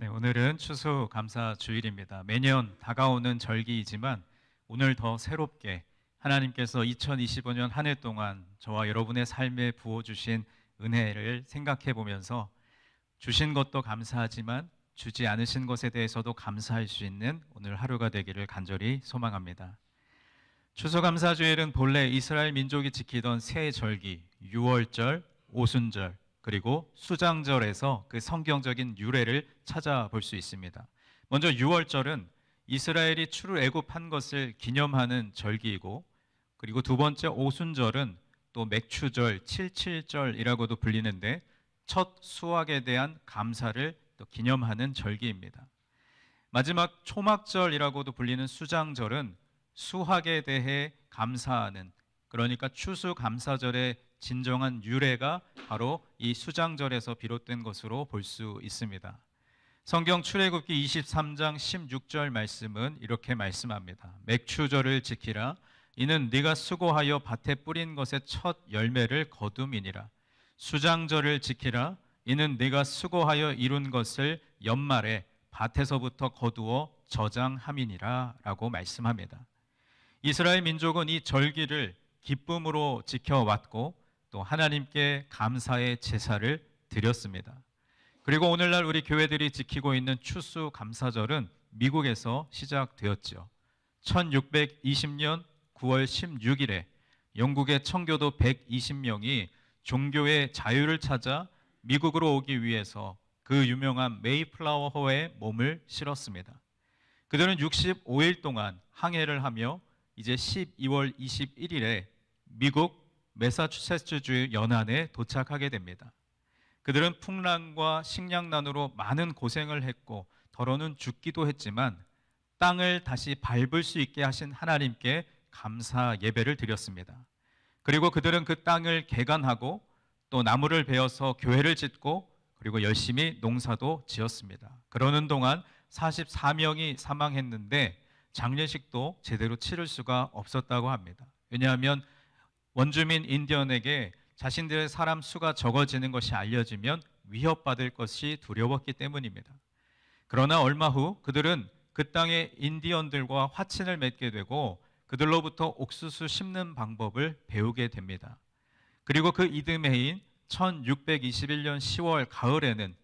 네, 오늘은 추수감사주일입니다. 매년 다가오는 절기이지만 오늘 더 새롭게 하나님께서 2025년 한 해 동안 저와 여러분의 삶에 부어주신 은혜를 생각해 보면서 주신 것도 감사하지만 주지 않으신 것에 대해서도 감사할 수 있는 오늘 하루가 되기를 간절히 소망합니다. 추수감사주일은 본래 이스라엘 민족이 지키던 새 절기, 유월절, 오순절, 그리고 수장절에서 그 성경적인 유래를 찾아볼 수 있습니다. 먼저 유월절은 이스라엘이 출애굽한 것을 기념하는 절기이고, 그리고 두 번째 오순절은 또 맥추절, 칠칠절이라고도 불리는데 첫 수확에 대한 감사를 또 기념하는 절기입니다. 마지막 초막절이라고도 불리는 수장절은 수확에 대해 감사하는, 그러니까 추수감사절의 진정한 유래가 바로 이 수장절에서 비롯된 것으로 볼 수 있습니다. 성경 출애굽기 23장 16절 말씀은 이렇게 말씀합니다. 맥추절을 지키라. 이는 네가 수고하여 밭에 뿌린 것의 첫 열매를 거둠이니라. 수장절을 지키라. 이는 네가 수고하여 이룬 것을 연말에 밭에서부터 거두어 저장함이니라 라고 말씀합니다. 이스라엘 민족은 이 절기를 기쁨으로 지켜왔고 또 하나님께 감사의 제사를 드렸습니다. 그리고 오늘날 우리 교회들이 지키고 있는 추수감사절은 미국에서 시작되었죠. 1620년 9월 16일에 영국의 청교도 120명이 종교의 자유를 찾아 미국으로 오기 위해서 그 유명한 메이플라워호에 몸을 실었습니다. 그들은 65일 동안 항해를 하며 이제 12월 21일에 미국 매사추세츠주 연안에 도착하게 됩니다. 그들은 풍랑과 식량난으로 많은 고생을 했고 더러는 죽기도 했지만 땅을 다시 밟을 수 있게 하신 하나님께 감사 예배를 드렸습니다. 그리고 그들은 그 땅을 개간하고 또 나무를 베어서 교회를 짓고 그리고 열심히 농사도 지었습니다. 그러는 동안 44명이 사망했는데 장례식도 제대로 치를 수가 없었다고 합니다. 왜냐하면 원주민 인디언에게 자신들의 사람 수가 적어지는 것이 알려지면 위협받을 것이 두려웠기 때문입니다. 그러나 얼마 후 그들은 그 땅의 인디언들과 화친을 맺게 되고 그들로부터 옥수수 심는 방법을 배우게 됩니다. 그리고 그 이듬해인 1621년 10월 가을에는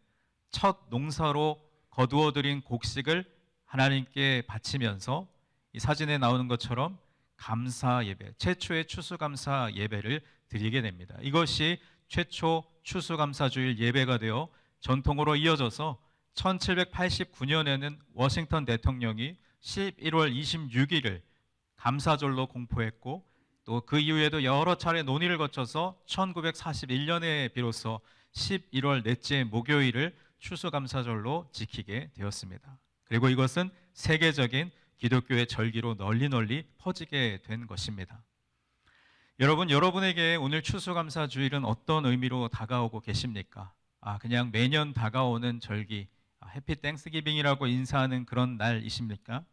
첫 농사로 거두어들인 곡식을 하나님께 바치면서 이 사진에 나오는 것처럼 감사 예배, 최초의 추수감사 예배를 드리게 됩니다. 이것이 최초 추수감사주일 예배가 되어 전통으로 이어져서 1789년에는 워싱턴 대통령이 11월 26일을 감사절로 공포했고 또 그 이후에도 여러 차례 논의를 거쳐서 1941년에 비로소 11월 넷째 목요일을 추수감사절로 지키게 되었습니다. 그리고 이것은 세계적인 기독교의 절기로 널리 퍼지게 된 것입니다. 여러분, 여러분에게 오늘 추수감사주일은 어떤 의미로 다가오고 계십니까? 그냥 매년 다가오는 절기, 해피 땡스기빙이라고 인사하는 그런 날이십니까?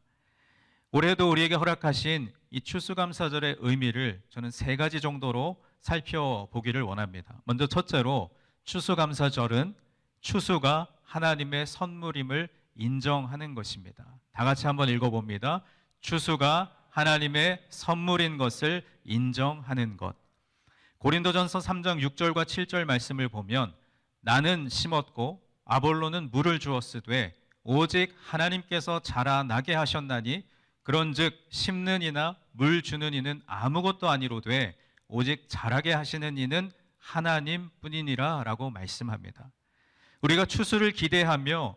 올해도 우리에게 허락하신 이 추수감사절의 의미를 저는 세 가지 정도로 살펴보기를 원합니다. 먼저 첫째로 추수감사절은 추수가 하나님의 선물임을 인정하는 것입니다. 다 같이 한번 읽어봅니다. 추수가 하나님의 선물인 것을 인정하는 것. 고린도전서 3장 6절과 7절 말씀을 보면 나는 심었고 아볼로는 물을 주었으되 오직 하나님께서 자라나게 하셨나니 그런즉 심는 이나 물 주는 이는 아무것도 아니로되 오직 자라게 하시는 이는 하나님뿐이니라 라고 말씀합니다. 우리가 추수를 기대하며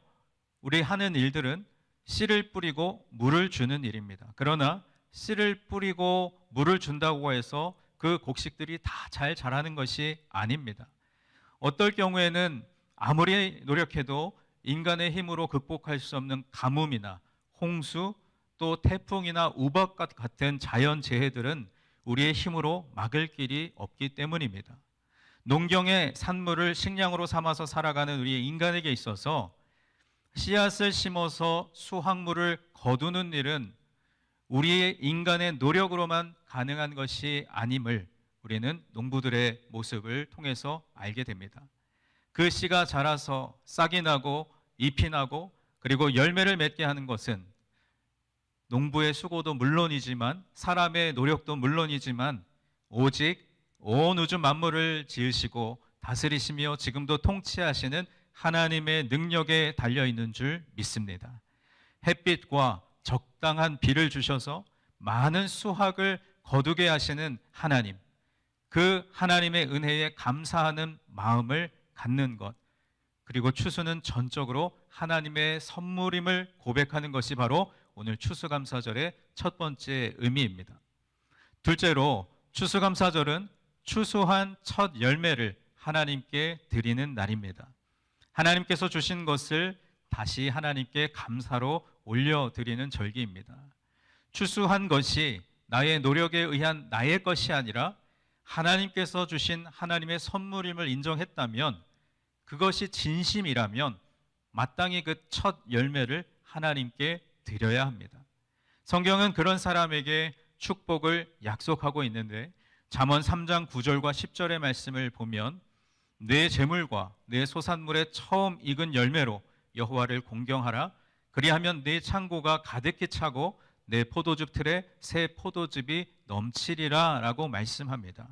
우리 하는 일들은 씨를 뿌리고 물을 주는 일입니다. 그러나 씨를 뿌리고 물을 준다고 해서 그 곡식들이 다 잘 자라는 것이 아닙니다. 어떨 경우에는 아무리 노력해도 인간의 힘으로 극복할 수 없는 가뭄이나 홍수 또 태풍이나 우박 같은 자연재해들은 우리의 힘으로 막을 길이 없기 때문입니다. 농경의 산물을 식량으로 삼아서 살아가는 우리 인간에게 있어서 씨앗을 심어서 수확물을 거두는 일은 우리의 인간의 노력으로만 가능한 것이 아님을 우리는 농부들의 모습을 통해서 알게 됩니다. 그 씨가 자라서 싹이 나고 잎이 나고 그리고 열매를 맺게 하는 것은 농부의 수고도 물론이지만 사람의 노력도 물론이지만 오직 온 우주 만물을 지으시고 다스리시며 지금도 통치하시는 하나님의 능력에 달려 있는 줄 믿습니다. 햇빛과 적당한 비를 주셔서 많은 수확을 거두게 하시는 하나님, 그 하나님의 은혜에 감사하는 마음을 갖는 것, 그리고 추수는 전적으로 하나님의 선물임을 고백하는 것이 바로 오늘 추수감사절의 첫 번째 의미입니다. 둘째로 추수감사절은 추수한 첫 열매를 하나님께 드리는 날입니다. 하나님께서 주신 것을 다시 하나님께 감사로 올려드리는 절기입니다. 추수한 것이 나의 노력에 의한 나의 것이 아니라 하나님께서 주신 하나님의 선물임을 인정했다면, 그것이 진심이라면 마땅히 그 첫 열매를 하나님께 드려야 합니다. 성경은 그런 사람에게 축복을 약속하고 있는데 잠언 3장 9절과 10절의 말씀을 보면 내 재물과 내 소산물의 처음 익은 열매로 여호와를 공경하라. 그리하면 내 창고가 가득히 차고 내 포도즙 틀에 새 포도즙이 넘치리라 라고 말씀합니다.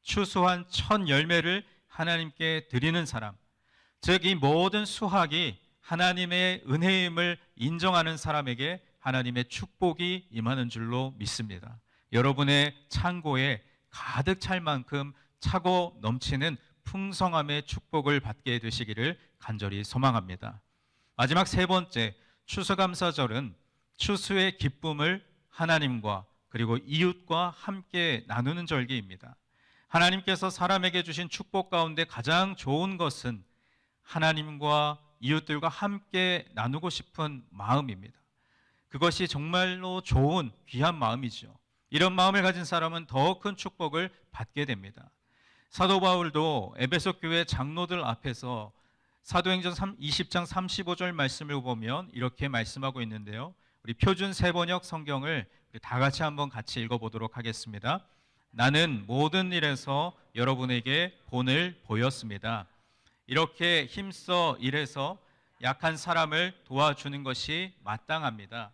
추수한 첫 열매를 하나님께 드리는 사람, 즉 이 모든 수확이 하나님의 은혜임을 인정하는 사람에게 하나님의 축복이 임하는 줄로 믿습니다. 여러분의 창고에 가득 찰 만큼 차고 넘치는 풍성함의 축복을 받게 되시기를 간절히 소망합니다. 마지막 세 번째, 추수감사절은 추수의 기쁨을 하나님과 그리고 이웃과 함께 나누는 절기입니다. 하나님께서 사람에게 주신 축복 가운데 가장 좋은 것은 하나님과 이웃들과 함께 나누고 싶은 마음입니다. 그것이 정말로 좋은 귀한 마음이죠. 이런 마음을 가진 사람은 더 큰 축복을 받게 됩니다. 사도 바울도 에베소 교회 장로들 앞에서 사도행전 20장 35절 말씀을 보면 이렇게 말씀하고 있는데요. 우리 표준 세번역 성경을 다 같이 한번 같이 읽어보도록 하겠습니다. 나는 모든 일에서 여러분에게 본을 보였습니다. 이렇게 힘써 일해서 약한 사람을 도와주는 것이 마땅합니다.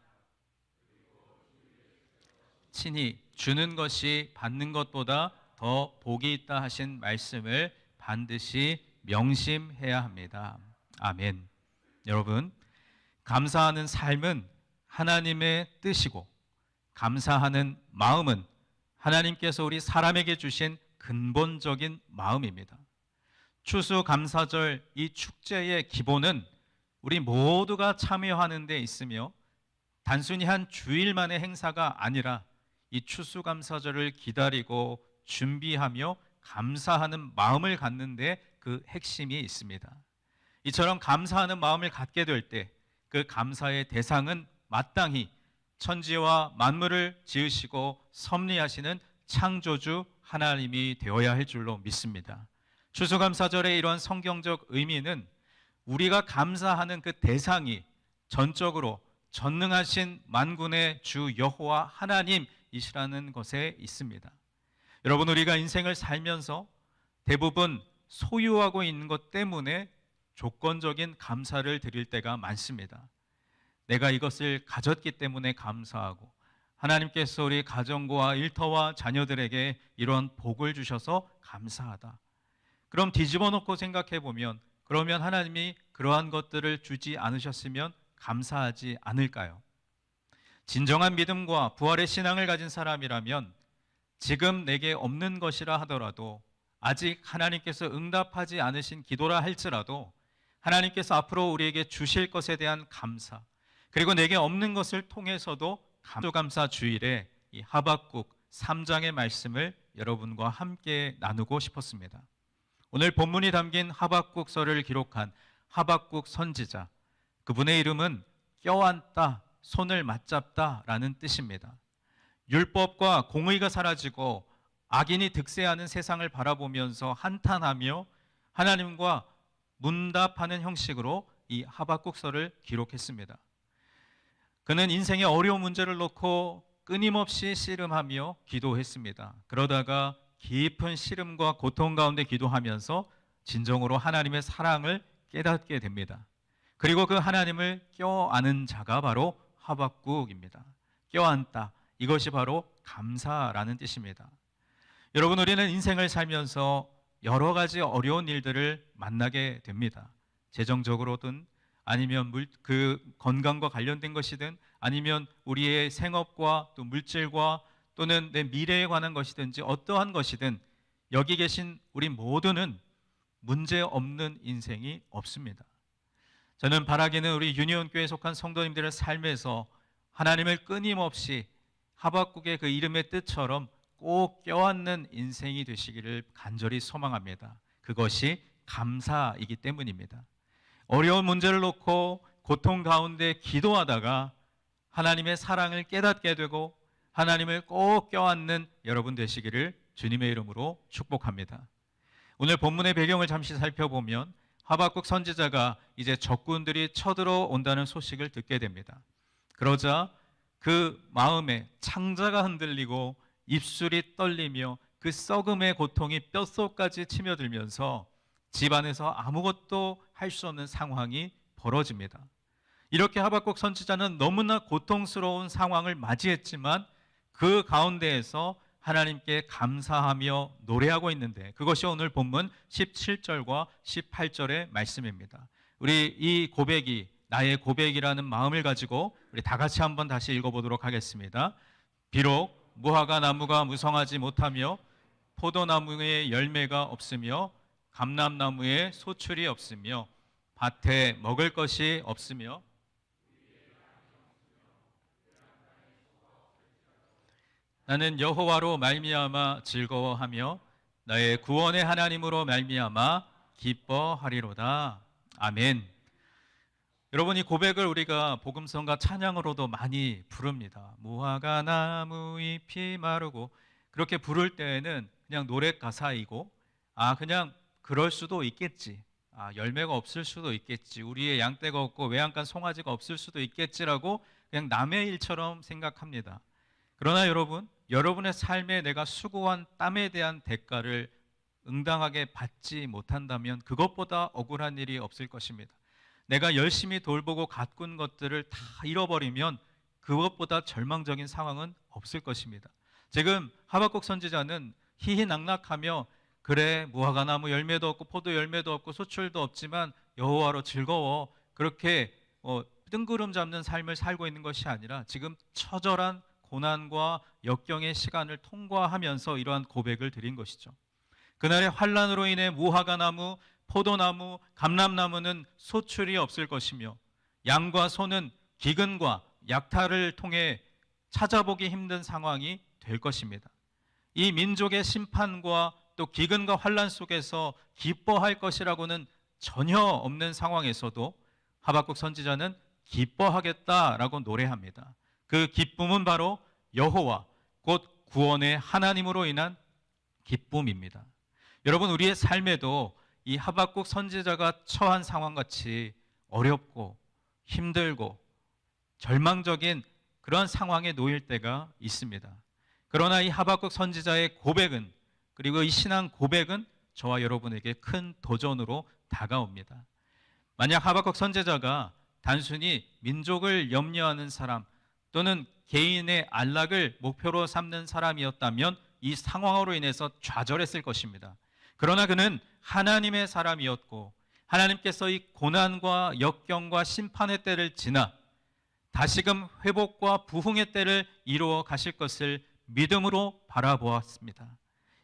친히 주는 것이 받는 것보다 더 복이 있다 하신 말씀을 반드시 명심해야 합니다. 아멘. 여러분, 감사하는 삶은 하나님의 뜻이고 감사하는 마음은 하나님께서 우리 사람에게 주신 근본적인 마음입니다. 추수감사절 이 축제의 기본은 우리 모두가 참여하는 데 있으며 단순히 한 주일만의 행사가 아니라 이 추수감사절을 기다리고 준비하며 감사하는 마음을 갖는 데 그 핵심이 있습니다. 이처럼 감사하는 마음을 갖게 될 때 그 감사의 대상은 마땅히 천지와 만물을 지으시고 섭리하시는 창조주 하나님이 되어야 할 줄로 믿습니다. 추수감사절의 이러한 성경적 의미는 우리가 감사하는 그 대상이 전적으로 전능하신 만군의 주 여호와 하나님이시라는 것에 있습니다. 여러분, 우리가 인생을 살면서 대부분 소유하고 있는 것 때문에 조건적인 감사를 드릴 때가 많습니다. 내가 이것을 가졌기 때문에 감사하고 하나님께서 우리 가정과 일터와 자녀들에게 이러한 복을 주셔서 감사하다. 그럼 뒤집어 놓고 생각해 보면 그러면 하나님이 그러한 것들을 주지 않으셨으면 감사하지 않을까요? 진정한 믿음과 부활의 신앙을 가진 사람이라면 지금 내게 없는 것이라 하더라도 아직 하나님께서 응답하지 않으신 기도라 할지라도 하나님께서 앞으로 우리에게 주실 것에 대한 감사, 그리고 내게 없는 것을 통해서도 감사 주일에 이 하박국 3장의 말씀을 여러분과 함께 나누고 싶었습니다. 오늘 본문이 담긴 하박국서를 기록한 하박국 선지자, 그분의 이름은 껴안다, 손을 맞잡다라는 뜻입니다. 율법과 공의가 사라지고 악인이 득세하는 세상을 바라보면서 한탄하며 하나님과 문답하는 형식으로 이 하박국서를 기록했습니다. 그는 인생의 어려운 문제를 놓고 끊임없이 씨름하며 기도했습니다. 그러다가 깊은 시름과 고통 가운데 기도하면서 진정으로 하나님의 사랑을 깨닫게 됩니다. 그리고 그 하나님을 껴안은 자가 바로 하박국입니다. 껴안다. 이것이 바로 감사라는 뜻입니다. 여러분, 우리는 인생을 살면서 여러 가지 어려운 일들을 만나게 됩니다. 재정적으로든 아니면 그 건강과 관련된 것이든 아니면 우리의 생업과 또 물질과 또는 내 미래에 관한 것이든지 어떠한 것이든 여기 계신 우리 모두는 문제 없는 인생이 없습니다. 저는 바라기는 우리 유니온교회에 속한 성도님들의 삶에서 하나님을 끊임없이 하박국의 그 이름의 뜻처럼 꼭 껴안는 인생이 되시기를 간절히 소망합니다. 그것이 감사이기 때문입니다. 어려운 문제를 놓고 고통 가운데 기도하다가 하나님의 사랑을 깨닫게 되고 하나님을 꼭 껴안는 여러분 되시기를 주님의 이름으로 축복합니다. 오늘 본문의 배경을 잠시 살펴보면 하박국 선지자가 이제 적군들이 쳐들어온다는 소식을 듣게 됩니다. 그러자 그 마음에 창자가 흔들리고 입술이 떨리며 그 썩음의 고통이 뼛속까지 치며들면서 집안에서 아무것도 할 수 없는 상황이 벌어집니다. 이렇게 하박국 선지자는 너무나 고통스러운 상황을 맞이했지만 그 가운데에서 하나님께 감사하며 노래하고 있는데 그것이 오늘 본문 17절과 18절의 말씀입니다. 우리 이 고백이 나의 고백이라는 마음을 가지고 우리 다 같이 한번 다시 읽어보도록 하겠습니다. 비록 무화과 나무가 무성하지 못하며 포도나무에 열매가 없으며 감람나무에 소출이 없으며 밭에 먹을 것이 없으며 나는 여호와로 말미암아 즐거워하며 나의 구원의 하나님으로 말미암아 기뻐하리로다. 아멘. 여러분, 이 고백을 우리가 복음성과 찬양으로도 많이 부릅니다. 무화과 나무 잎이 마르고 그렇게 부를 때에는 그냥 노래 가사이고 그냥 그럴 수도 있겠지. 열매가 없을 수도 있겠지. 우리의 양떼가 없고 외양간 송아지가 없을 수도 있겠지라고 그냥 남의 일처럼 생각합니다. 그러나 여러분, 여러분의 삶에 내가 수고한 땀에 대한 대가를 응당하게 받지 못한다면 그것보다 억울한 일이 없을 것입니다. 내가 열심히 돌보고 가꾼 것들을 다 잃어버리면 그것보다 절망적인 상황은 없을 것입니다. 지금 하박국 선지자는 희희낙낙하며 그래 무화과 나무 열매도 없고 포도 열매도 없고 소출도 없지만 여호와로 즐거워 그렇게 뜬구름 잡는 삶을 살고 있는 것이 아니라 지금 처절한 고난과 역경의 시간을 통과하면서 이러한 고백을 드린 것이죠. 그날의 환난으로 인해 무화과 나무, 포도나무, 감람나무는 소출이 없을 것이며 양과 소는 기근과 약탈을 통해 찾아보기 힘든 상황이 될 것입니다. 이 민족의 심판과 또 기근과 환난 속에서 기뻐할 것이라고는 전혀 없는 상황에서도 하박국 선지자는 기뻐하겠다라고 노래합니다. 그 기쁨은 바로 여호와 곧 구원의 하나님으로 인한 기쁨입니다. 여러분, 우리의 삶에도 이 하박국 선지자가 처한 상황같이 어렵고 힘들고 절망적인 그런 상황에 놓일 때가 있습니다. 그러나 이 하박국 선지자의 고백은 그리고 이 신앙 고백은 저와 여러분에게 큰 도전으로 다가옵니다. 만약 하박국 선지자가 단순히 민족을 염려하는 사람 또는 개인의 안락을 목표로 삼는 사람이었다면 이 상황으로 인해서 좌절했을 것입니다. 그러나 그는 하나님의 사람이었고 하나님께서 이 고난과 역경과 심판의 때를 지나 다시금 회복과 부흥의 때를 이루어 가실 것을 믿음으로 바라보았습니다.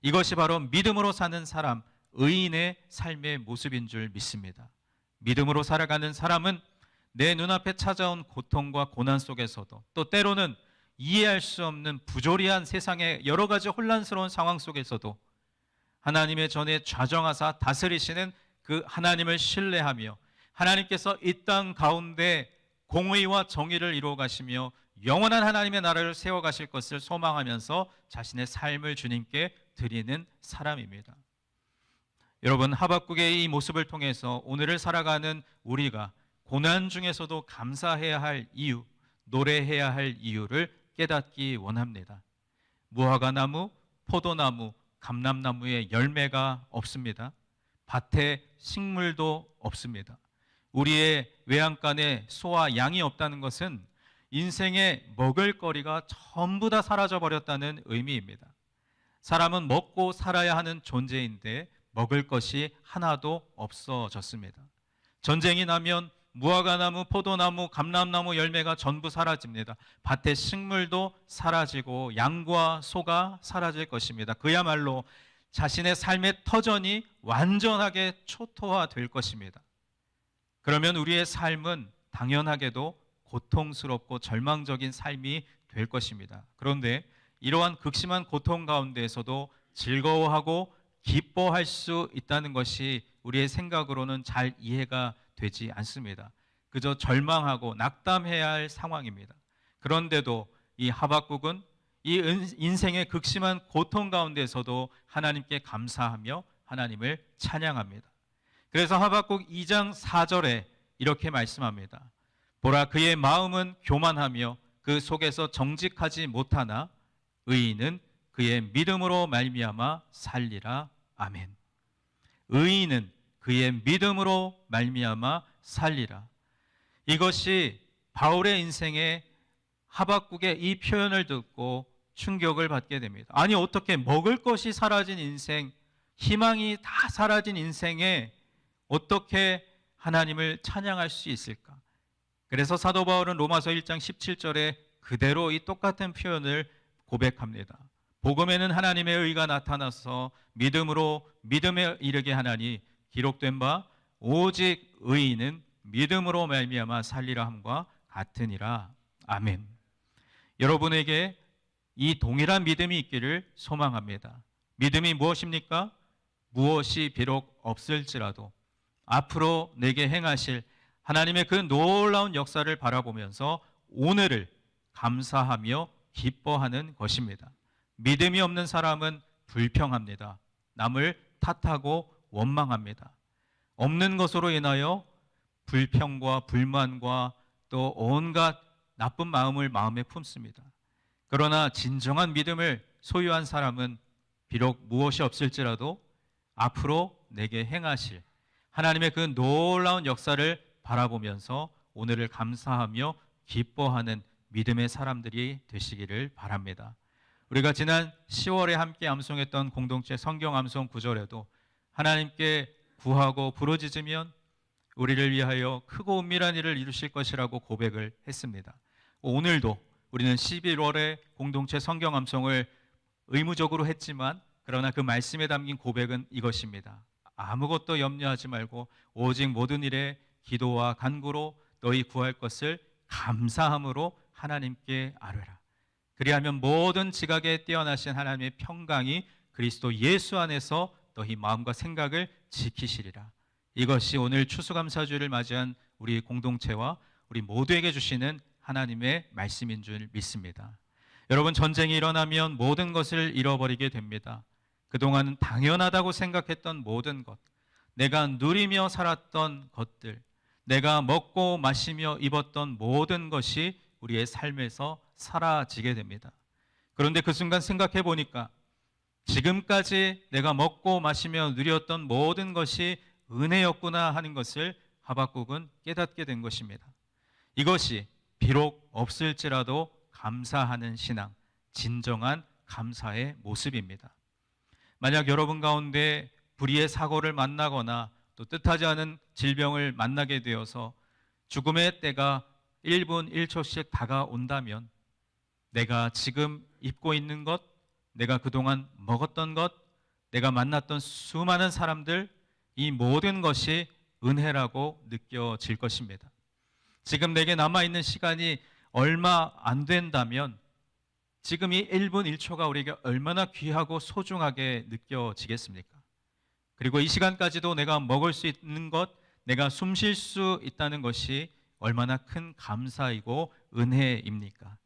이것이 바로 믿음으로 사는 사람, 의인의 삶의 모습인 줄 믿습니다. 믿음으로 살아가는 사람은 내 눈앞에 찾아온 고통과 고난 속에서도 또 때로는 이해할 수 없는 부조리한 세상의 여러 가지 혼란스러운 상황 속에서도 하나님의 전에 좌정하사 다스리시는 그 하나님을 신뢰하며 하나님께서 이 땅 가운데 공의와 정의를 이루어 가시며 영원한 하나님의 나라를 세워 가실 것을 소망하면서 자신의 삶을 주님께 드리는 사람입니다. 여러분, 하박국의 이 모습을 통해서 오늘을 살아가는 우리가 고난 중에서도 감사해야 할 이유, 노래해야 할 이유를 깨닫기 원합니다. 무화과 나무, 포도나무, 감람나무에 열매가 없습니다. 밭에 식물도 없습니다. 우리의 외양간에 소와 양이 없다는 것은 인생의 먹을거리가 전부 다 사라져 버렸다는 의미입니다. 사람은 먹고 살아야 하는 존재인데 먹을 것이 하나도 없어졌습니다. 전쟁이 나면 무화과나무, 포도나무, 감람나무 열매가 전부 사라집니다. 밭의 식물도 사라지고 양과 소가 사라질 것입니다. 그야말로 자신의 삶의 터전이 완전하게 초토화될 것입니다. 그러면 우리의 삶은 당연하게도 고통스럽고 절망적인 삶이 될 것입니다. 그런데 이러한 극심한 고통 가운데에서도 즐거워하고 기뻐할 수 있다는 것이 우리의 생각으로는 잘 이해가 되지 않습니다. 그저 절망하고 낙담해야 할 상황입니다. 그런데도 이 하박국은 이 인생의 극심한 고통 가운데서도 하나님께 감사하며 하나님을 찬양합니다. 그래서 하박국 2장 4절에 이렇게 말씀합니다. 보라, 그의 마음은 교만하며 그 속에서 정직하지 못하나 의인은 그의 믿음으로 말미암아 살리라. 아멘. 의인은 그의 믿음으로 말미암아 살리라. 이것이 바울의 인생에 하박국의 이 표현을 듣고 충격을 받게 됩니다. 아니, 어떻게 먹을 것이 사라진 인생, 희망이 다 사라진 인생에 어떻게 하나님을 찬양할 수 있을까? 그래서 사도 바울은 로마서 1장 17절에 그대로 이 똑같은 표현을 고백합니다. 복음에는 하나님의 의가 나타나서 믿음으로 믿음에 이르게 하나니 기록된 바 오직 의인은 믿음으로 말미암아 살리라 함과 같으니라. 아멘. 여러분에게 이 동일한 믿음이 있기를 소망합니다. 믿음이 무엇입니까? 무엇이 비록 없을지라도 앞으로 내게 행하실 하나님의 그 놀라운 역사를 바라보면서 오늘을 감사하며 기뻐하는 것입니다. 믿음이 없는 사람은 불평합니다. 남을 탓하고 원망합니다. 없는 것으로 인하여 불평과 불만과 또 온갖 나쁜 마음을 마음에 품습니다. 그러나 진정한 믿음을 소유한 사람은 비록 무엇이 없을지라도 앞으로 내게 행하실 하나님의 그 놀라운 역사를 바라보면서 오늘을 감사하며 기뻐하는 믿음의 사람들이 되시기를 바랍니다. 우리가 지난 10월에 함께 암송했던 공동체 성경 암송 구절에도 하나님께 구하고 부르짖으면 우리를 위하여 크고 은밀한 일을 이루실 것이라고 고백을 했습니다. 오늘도 우리는 11월에 공동체 성경 암송을 의무적으로 했지만 그러나 그 말씀에 담긴 고백은 이것입니다. 아무것도 염려하지 말고 오직 모든 일에 기도와 간구로 너희 구할 것을 감사함으로 하나님께 아뢰라. 그리하면 모든 지각에 뛰어나신 하나님의 평강이 그리스도 예수 안에서 너희 마음과 생각을 지키시리라. 이것이 오늘 추수감사주를 맞이한 우리 공동체와 우리 모두에게 주시는 하나님의 말씀인 줄 믿습니다. 여러분, 전쟁이 일어나면 모든 것을 잃어버리게 됩니다. 그동안 당연하다고 생각했던 모든 것, 내가 누리며 살았던 것들, 내가 먹고 마시며 입었던 모든 것이 우리의 삶에서 사라지게 됩니다. 그런데 그 순간 생각해 보니까 지금까지 내가 먹고 마시며 누렸던 모든 것이 은혜였구나 하는 것을 하박국은 깨닫게 된 것입니다. 이것이 비록 없을지라도 감사하는 신앙, 진정한 감사의 모습입니다. 만약 여러분 가운데 불의의 사고를 만나거나 또 뜻하지 않은 질병을 만나게 되어서 죽음의 때가 1분 1초씩 다가온다면 내가 지금 입고 있는 것, 내가 그동안 먹었던 것, 내가 만났던 수많은 사람들, 이 모든 것이 은혜라고 느껴질 것입니다. 지금 내게 남아있는 시간이 얼마 안 된다면 지금 이 1분 1초가 우리에게 얼마나 귀하고 소중하게 느껴지겠습니까? 그리고 이 시간까지도 내가 먹을 수 있는 것, 내가 숨 쉴 수 있다는 것이 얼마나 큰 감사이고 은혜입니까?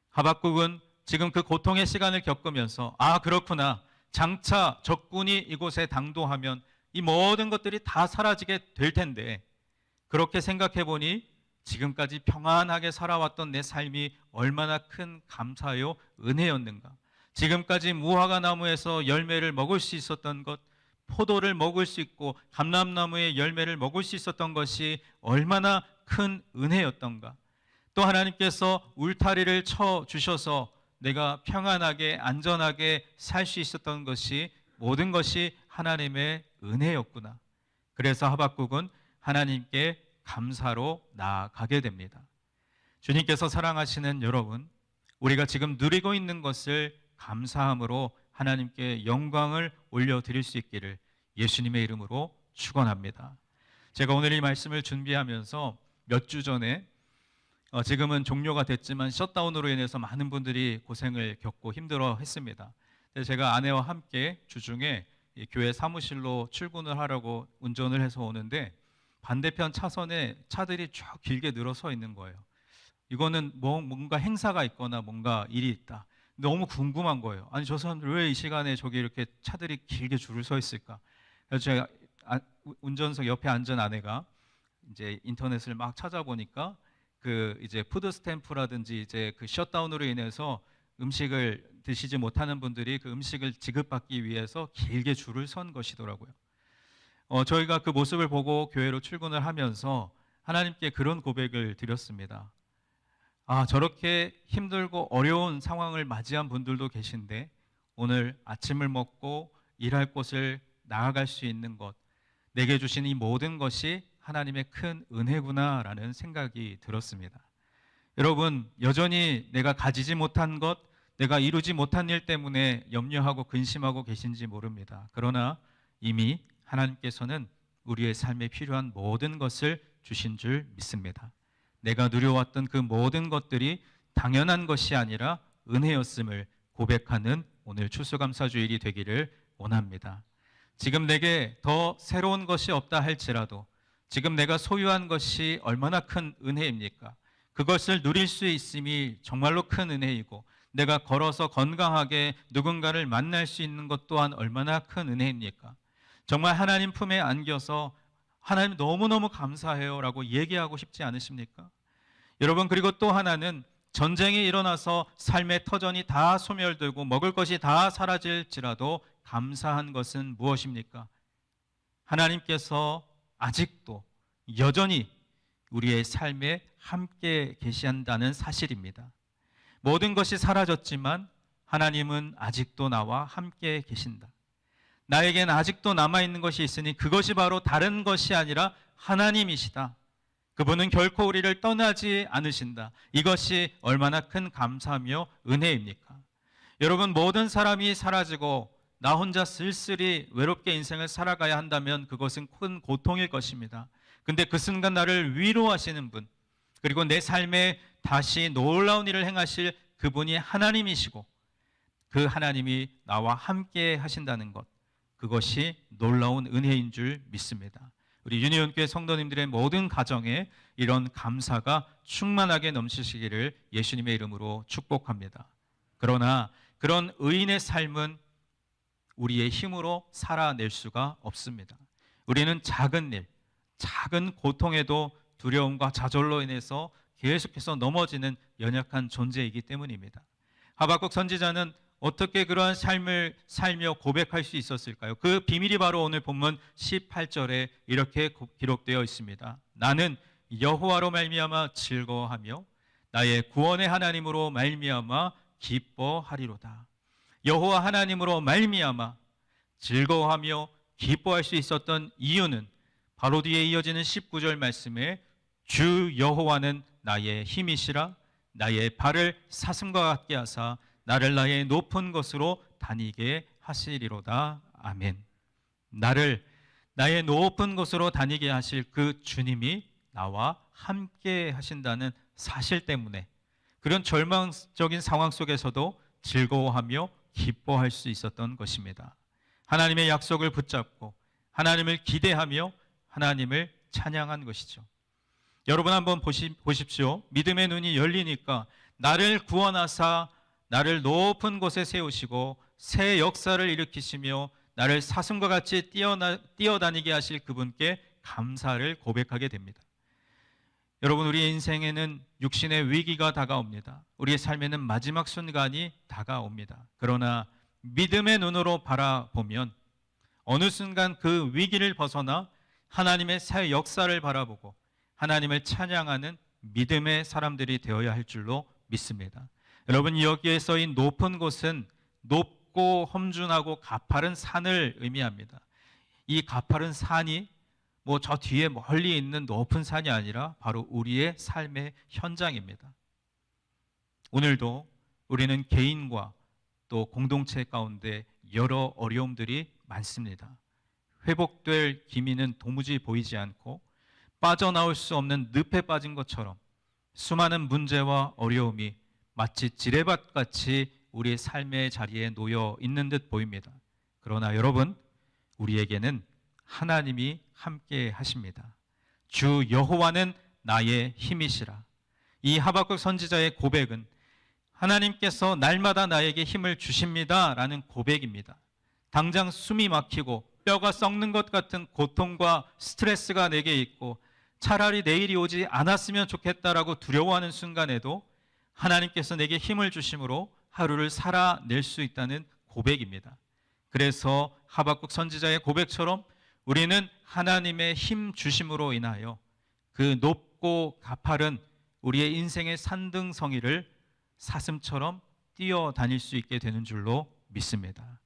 하박국은 지금 그 고통의 시간을 겪으면서 그렇구나, 장차 적군이 이곳에 당도하면 이 모든 것들이 다 사라지게 될 텐데 그렇게 생각해 보니 지금까지 평안하게 살아왔던 내 삶이 얼마나 큰 감사요 은혜였는가. 지금까지 무화과 나무에서 열매를 먹을 수 있었던 것, 포도를 먹을 수 있고 감람나무의 열매를 먹을 수 있었던 것이 얼마나 큰 은혜였던가. 또 하나님께서 울타리를 쳐 주셔서 내가 평안하게 안전하게 살 수 있었던 것이 모든 것이 하나님의 은혜였구나. 그래서 하박국은 하나님께 감사로 나아가게 됩니다. 주님께서 사랑하시는 여러분, 우리가 지금 누리고 있는 것을 감사함으로 하나님께 영광을 올려드릴 수 있기를 예수님의 이름으로 축원합니다. 제가 오늘 이 말씀을 준비하면서 몇 주 전에 지금은 종료가 됐지만 셧다운으로 인해서 많은 분들이 고생을 겪고 힘들어 했습니다. 제가 아내와 함께 주중에 교회 사무실로 출근을 하려고 운전을 해서 오는데 반대편 차선에 차들이 쭉 길게 늘어서 있는 거예요. 이거는 뭔가 행사가 있거나 뭔가 일이 있다. 너무 궁금한 거예요. 아니 저 사람들 왜 이 시간에 저기 이렇게 차들이 길게 줄을 서 있을까? 그래서 제가 운전석 옆에 앉은 아내가 이제 인터넷을 막 찾아보니까 그 이제 푸드 스탬프라든지 이제 그 셧다운으로 인해서 음식을 드시지 못하는 분들이 그 음식을 지급받기 위해서 길게 줄을 선 것이더라고요. 저희가 그 모습을 보고 교회로 출근을 하면서 하나님께 그런 고백을 드렸습니다. 아, 저렇게 힘들고 어려운 상황을 맞이한 분들도 계신데 오늘 아침을 먹고 일할 곳을 나아갈 수 있는 것, 내게 주신 이 모든 것이 하나님의 큰 은혜구나라는 생각이 들었습니다. 여러분, 여전히 내가 가지지 못한 것, 내가 이루지 못한 일 때문에 염려하고 근심하고 계신지 모릅니다. 그러나 이미 하나님께서는 우리의 삶에 필요한 모든 것을 주신 줄 믿습니다. 내가 누려왔던 그 모든 것들이 당연한 것이 아니라 은혜였음을 고백하는 오늘 추수감사주일이 되기를 원합니다. 지금 내게 더 새로운 것이 없다 할지라도 지금 내가 소유한 것이 얼마나 큰 은혜입니까? 그것을 누릴 수 있음이 정말로 큰 은혜이고 내가 걸어서 건강하게 누군가를 만날 수 있는 것 또한 얼마나 큰 은혜입니까? 정말 하나님 품에 안겨서 하나님 너무너무 감사해요 라고 얘기하고 싶지 않으십니까? 여러분, 그리고 또 하나는 전쟁이 일어나서 삶의 터전이 다 소멸되고 먹을 것이 다 사라질지라도 감사한 것은 무엇입니까? 하나님께서 아직도 여전히 우리의 삶에 함께 계신다는 사실입니다. 모든 것이 사라졌지만 하나님은 아직도 나와 함께 계신다. 나에겐 아직도 남아있는 것이 있으니 그것이 바로 다른 것이 아니라 하나님이시다. 그분은 결코 우리를 떠나지 않으신다. 이것이 얼마나 큰 감사며 은혜입니까? 여러분, 모든 사람이 사라지고 나 혼자 쓸쓸히 외롭게 인생을 살아가야 한다면 그것은 큰 고통일 것입니다. 근데 그 순간 나를 위로하시는 분, 그리고 내 삶에 다시 놀라운 일을 행하실 그분이 하나님이시고 그 하나님이 나와 함께 하신다는 것, 그것이 놀라운 은혜인 줄 믿습니다. 우리 유니온교회 성도님들의 모든 가정에 이런 감사가 충만하게 넘치시기를 예수님의 이름으로 축복합니다. 그러나 그런 의인의 삶은 우리의 힘으로 살아낼 수가 없습니다. 우리는 작은 일, 작은 고통에도 두려움과 좌절로 인해서 계속해서 넘어지는 연약한 존재이기 때문입니다. 하박국 선지자는 어떻게 그러한 삶을 살며 고백할 수 있었을까요? 그 비밀이 바로 오늘 본문 18절에 이렇게 기록되어 있습니다. 나는 여호와로 말미암아 즐거워하며 나의 구원의 하나님으로 말미암아 기뻐하리로다. 여호와 하나님으로 말미암아 즐거워하며 기뻐할 수 있었던 이유는 바로 뒤에 이어지는 19절 말씀에 주 여호와는 나의 힘이시라 나의 발을 사슴과 같게 하사 나를 나의 높은 곳으로 다니게 하시리로다. 아멘. 나를 나의 높은 곳으로 다니게 하실 그 주님이 나와 함께 하신다는 사실 때문에 그런 절망적인 상황 속에서도 즐거워하며 기뻐할 수 있었던 것입니다. 하나님의 약속을 붙잡고 하나님을 기대하며 하나님을 찬양한 것이죠. 여러분 한번 보십시오. 믿음의 눈이 열리니까 나를 구원하사 나를 높은 곳에 세우시고 새 역사를 일으키시며 나를 사슴과 같이 뛰어다니게 하실 그분께 감사를 고백하게 됩니다. 여러분, 우리의 인생에는 육신의 위기가 다가옵니다. 우리의 삶에는 마지막 순간이 다가옵니다. 그러나 믿음의 눈으로 바라보면 어느 순간 그 위기를 벗어나 하나님의 새 역사를 바라보고 하나님을 찬양하는 믿음의 사람들이 되어야 할 줄로 믿습니다. 여러분, 여기에 써인 높은 곳은 높고 험준하고 가파른 산을 의미합니다. 이 가파른 산이 뭐 저 뒤에 멀리 있는 높은 산이 아니라 바로 우리의 삶의 현장입니다. 오늘도 우리는 개인과 또 공동체 가운데 여러 어려움들이 많습니다. 회복될 기미는 도무지 보이지 않고 빠져나올 수 없는 늪에 빠진 것처럼 수많은 문제와 어려움이 마치 지뢰밭같이 우리의 삶의 자리에 놓여 있는 듯 보입니다. 그러나 여러분, 우리에게는 하나님이 함께 하십니다. 주 여호와는 나의 힘이시라. 이 하박국 선지자의 고백은 하나님께서 날마다 나에게 힘을 주십니다라는 고백입니다. 당장 숨이 막히고 뼈가 썩는 것 같은 고통과 스트레스가 내게 있고 차라리 내일이 오지 않았으면 좋겠다라고 두려워하는 순간에도 하나님께서 내게 힘을 주심으로 하루를 살아낼 수 있다는 고백입니다. 그래서 하박국 선지자의 고백처럼 우리는 하나님의 힘 주심으로 인하여 그 높고 가파른 우리의 인생의 산등성이를 사슴처럼 뛰어다닐 수 있게 되는 줄로 믿습니다.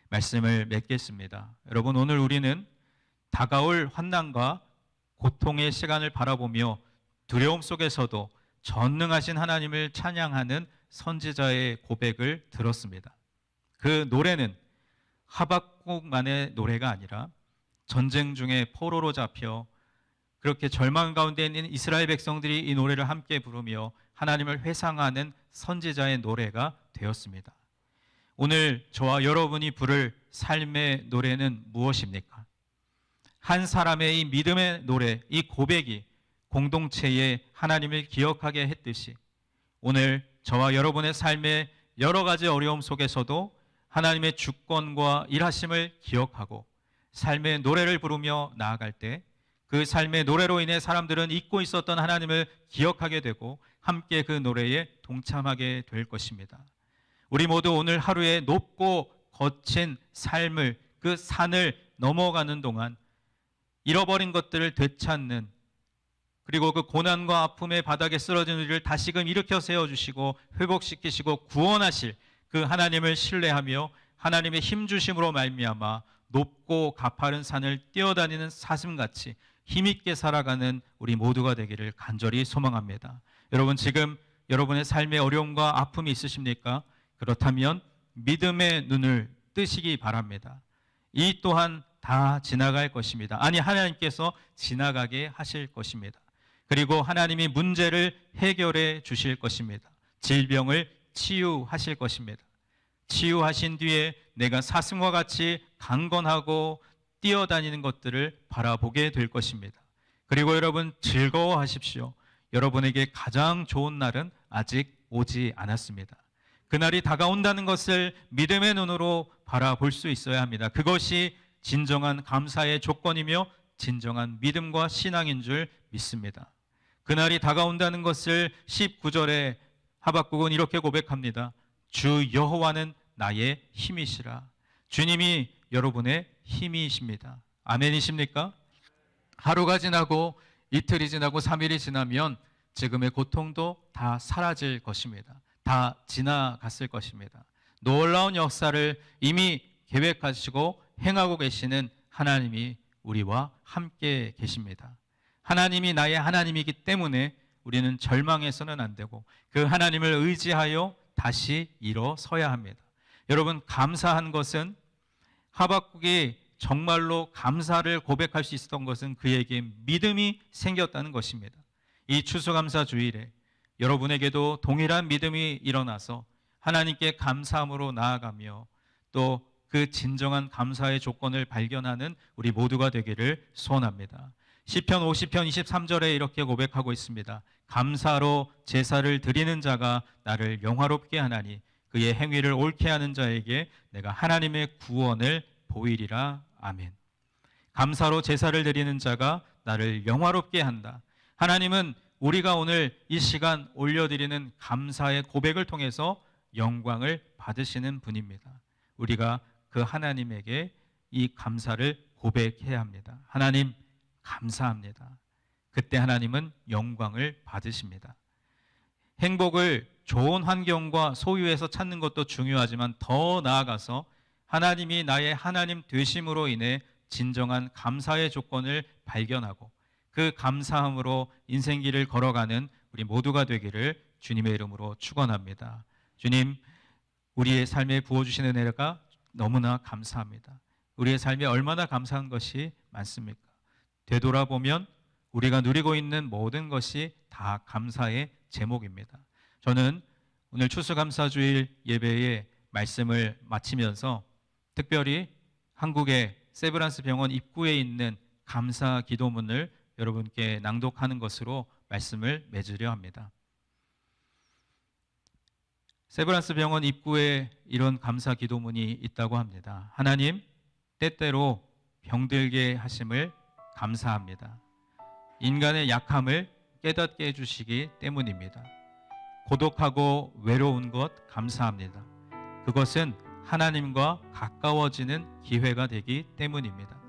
말씀을 맺겠습니다. 여러분, 오늘 우리는 다가올 환난과 고통의 시간을 바라보며 두려움 속에서도 전능하신 하나님을 찬양하는 선지자의 고백을 들었습니다. 그 노래는 하박국만의 노래가 아니라 전쟁 중에 포로로 잡혀 그렇게 절망 가운데 있는 이스라엘 백성들이 이 노래를 함께 부르며 하나님을 회상하는 선지자의 노래가 되었습니다. 오늘 저와 여러분이 부를 삶의 노래는 무엇입니까? 한 사람의 이 믿음의 노래, 이 고백이 공동체에 하나님을 기억하게 했듯이 오늘 저와 여러분의 삶의 여러 가지 어려움 속에서도 하나님의 주권과 일하심을 기억하고 삶의 노래를 부르며 나아갈 때 그 삶의 노래로 인해 사람들은 잊고 있었던 하나님을 기억하게 되고 함께 그 노래에 동참하게 될 것입니다. 우리 모두 오늘 하루에 높고 거친 삶을, 그 산을 넘어가는 동안 잃어버린 것들을 되찾는, 그리고 그 고난과 아픔의 바닥에 쓰러진 우리를 다시금 일으켜 세워주시고 회복시키시고 구원하실 그 하나님을 신뢰하며 하나님의 힘 주심으로 말미암아 높고 가파른 산을 뛰어다니는 사슴같이 힘있게 살아가는 우리 모두가 되기를 간절히 소망합니다. 여러분, 지금 여러분의 삶의 어려움과 아픔이 있으십니까? 그렇다면 믿음의 눈을 뜨시기 바랍니다. 이 또한 다 지나갈 것입니다. 아니, 하나님께서 지나가게 하실 것입니다. 그리고 하나님이 문제를 해결해 주실 것입니다. 질병을 치유하실 것입니다. 치유하신 뒤에 내가 사슴과 같이 강건하고 뛰어다니는 것들을 바라보게 될 것입니다. 그리고 여러분, 즐거워하십시오. 여러분에게 가장 좋은 날은 아직 오지 않았습니다. 그날이 다가온다는 것을 믿음의 눈으로 바라볼 수 있어야 합니다. 그것이 진정한 감사의 조건이며 진정한 믿음과 신앙인 줄 믿습니다. 그날이 다가온다는 것을 19절에 하박국은 이렇게 고백합니다. 주 여호와는 나의 힘이시라. 주님이 여러분의 힘이십니다. 아멘이십니까? 하루가 지나고 이틀이 지나고 3일이 지나면 지금의 고통도 다 사라질 것입니다. 다 지나갔을 것입니다. 놀라운 역사를 이미 계획하시고 행하고 계시는 하나님이 우리와 함께 계십니다. 하나님이 나의 하나님이기 때문에 우리는 절망해서는 안 되고 그 하나님을 의지하여 다시 일어서야 합니다. 여러분, 감사한 것은 하박국이 정말로 감사를 고백할 수 있었던 것은 그에게 믿음이 생겼다는 것입니다. 이 추수감사 주일에 여러분에게도 동일한 믿음이 일어나서 하나님께 감사함으로 나아가며 또 그 진정한 감사의 조건을 발견하는 우리 모두가 되기를 소원합니다. 시편 50편 23절에 이렇게 고백하고 있습니다. 감사로 제사를 드리는 자가 나를 영화롭게 하나니 그의 행위를 옳게 하는 자에게 내가 하나님의 구원을 보이리라. 아멘. 감사로 제사를 드리는 자가 나를 영화롭게 한다. 하나님은 우리가 오늘 이 시간 올려드리는 감사의 고백을 통해서 영광을 받으시는 분입니다. 우리가 그 하나님에게 이 감사를 고백해야 합니다. 하나님 감사합니다. 그때 하나님은 영광을 받으십니다. 행복을 좋은 환경과 소유에서 찾는 것도 중요하지만 더 나아가서 하나님이 나의 하나님 되심으로 인해 진정한 감사의 조건을 발견하고 그 감사함으로 인생길을 걸어가는 우리 모두가 되기를 주님의 이름으로 축원합니다. 주님, 우리의 삶에 부어주시는 은혜가 너무나 감사합니다. 우리의 삶에 얼마나 감사한 것이 많습니까? 되돌아보면 우리가 누리고 있는 모든 것이 다 감사의 제목입니다. 저는 오늘 추수감사주일 예배의 말씀을 마치면서 특별히 한국의 세브란스 병원 입구에 있는 감사 기도문을 여러분께 낭독하는 것으로 말씀을 맺으려 합니다. 세브란스 병원 입구에 이런 감사 기도문이 있다고 합니다. 하나님, 때때로 병들게 하심을 감사합니다. 인간의 약함을 깨닫게 해주시기 때문입니다. 고독하고 외로운 것 감사합니다. 그것은 하나님과 가까워지는 기회가 되기 때문입니다.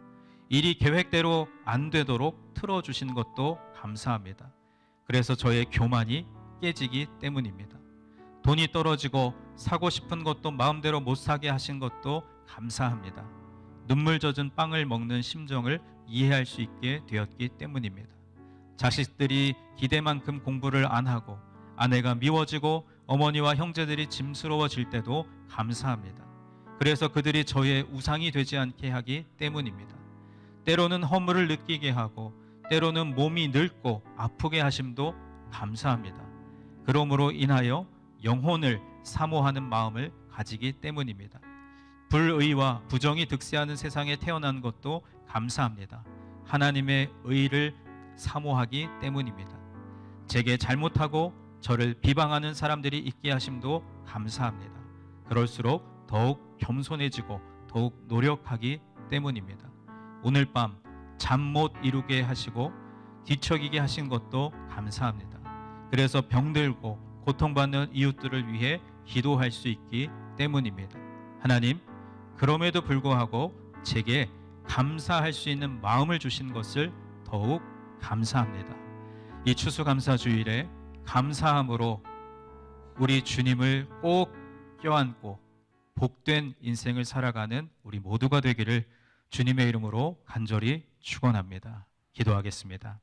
일이 계획대로 안 되도록 틀어주신 것도 감사합니다. 그래서 저의 교만이 깨지기 때문입니다. 돈이 떨어지고 사고 싶은 것도 마음대로 못 사게 하신 것도 감사합니다. 눈물 젖은 빵을 먹는 심정을 이해할 수 있게 되었기 때문입니다. 자식들이 기대만큼 공부를 안 하고 아내가 미워지고 어머니와 형제들이 짐스러워질 때도 감사합니다. 그래서 그들이 저의 우상이 되지 않게 하기 때문입니다. 때로는 허물을 느끼게 하고 때로는 몸이 늙고 아프게 하심도 감사합니다. 그러므로 인하여 영혼을 사모하는 마음을 가지기 때문입니다. 불의와 부정이 득세하는 세상에 태어난 것도 감사합니다. 하나님의 의를 사모하기 때문입니다. 제게 잘못하고 저를 비방하는 사람들이 있게 하심도 감사합니다. 그럴수록 더욱 겸손해지고 더욱 노력하기 때문입니다. 오늘 밤 잠 못 이루게 하시고 뒤척이게 하신 것도 감사합니다. 그래서 병들고 고통받는 이웃들을 위해 기도할 수 있기 때문입니다. 하나님, 그럼에도 불구하고 제게 감사할 수 있는 마음을 주신 것을 더욱 감사합니다. 이 추수감사주일에 감사함으로 우리 주님을 꼭 껴안고 복된 인생을 살아가는 우리 모두가 되기를 주님의 이름으로 간절히 축원합니다. 기도하겠습니다.